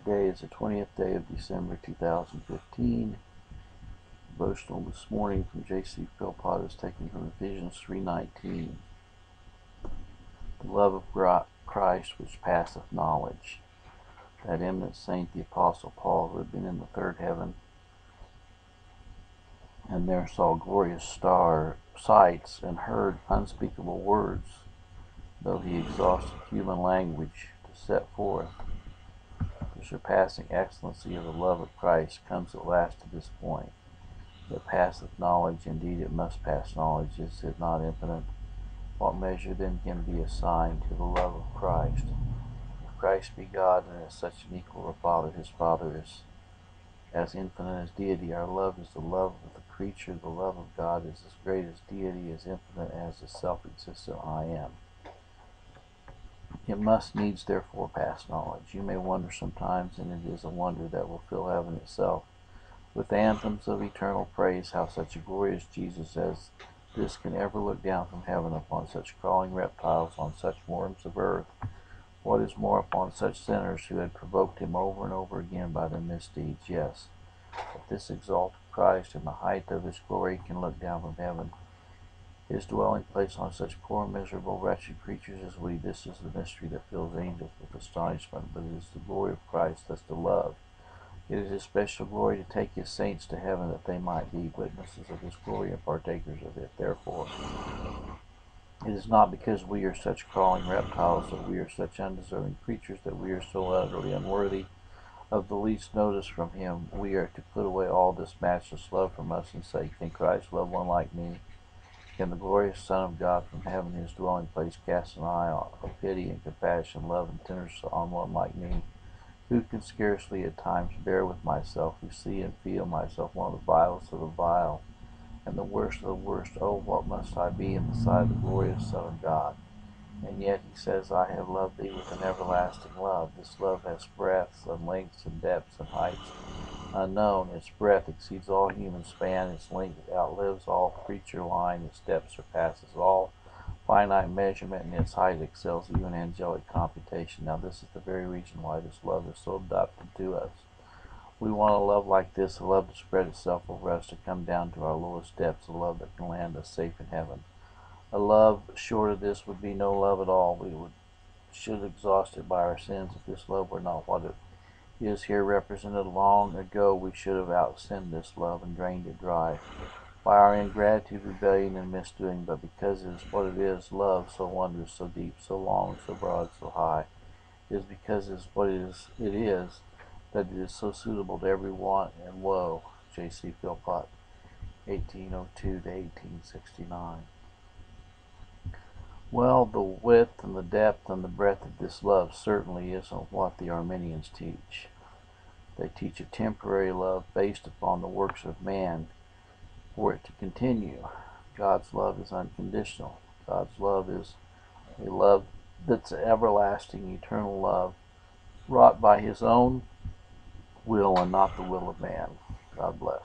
Today is the 20th day of December 2015. Devotional this morning from J.C. Philpot is taken from Ephesians 3:19. The love of Christ which passeth knowledge. That eminent saint, the Apostle Paul, who had been in the third heaven, and there saw glorious sights and heard unspeakable words, though he exhausted human language to set forth the surpassing excellency of the love of Christ, comes at last to this point. It passeth knowledge, indeed it must pass knowledge. Is it not infinite? What measure then can be assigned to the love of Christ? If Christ be God and is such an equal of Father, his Father is as infinite as deity. Our love is the love of the creature. The love of God is as great as deity, as infinite as the self-existent I am. It must needs therefore pass knowledge. You may wonder sometimes, and it is a wonder that will fill heaven itself with anthems of eternal praise, how such a glorious Jesus as this can ever look down from heaven upon such crawling reptiles, on such worms of earth. What is more, upon such sinners who had provoked him over and over again by their misdeeds. Yes, if this exalted Christ in the height of his glory can look down from heaven, his dwelling place, on such poor, miserable, wretched creatures as we, this is the mystery that fills angels with astonishment. But it is the glory of Christ, that's the love. It is his special glory to take his saints to heaven, that they might be witnesses of his glory and partakers of it. Therefore, it is not because we are such crawling reptiles, that we are such undeserving creatures, that we are so utterly unworthy of the least notice from him. We are to put away all this matchless love from us and say, can Christ love one like me? Can the glorious Son of God from heaven, his dwelling place, cast an eye of pity and compassion, love and tenderness on one like me, who can scarcely at times bear with myself, who see and feel myself one of the vilest of the vile, and the worst of the worst? Oh, what must I be in the sight of the glorious Son of God? And yet he says, I have loved thee with an everlasting love. This love has breadths and lengths and depths and heights unknown. Its breadth exceeds all human span, its length outlives all creature line, its depth surpasses all finite measurement, and its height excels even angelic computation. Now this is the very reason why this love is so adopted to us. We want a love like this, a love to spread itself over us, to come down to our lowest depths, a love that can land us safe in heaven. A love short of this would be no love at all. We should have exhausted by our sins. If this love were not what it is here represented long ago, we should have outsinned this love and drained it dry by our ingratitude, rebellion, and misdoing. But because it is what it is, love so wondrous, so deep, so long, so broad, so high, it is because it is what it is that it is so suitable to every want and woe. J.C. Philpot, 1802 to 1869. Well, the width and the depth and the breadth of this love certainly isn't what the Arminians teach. They teach a temporary love based upon the works of man for it to continue. God's love is unconditional. God's love is a love that's everlasting, eternal love, wrought by his own will and not the will of man. God bless.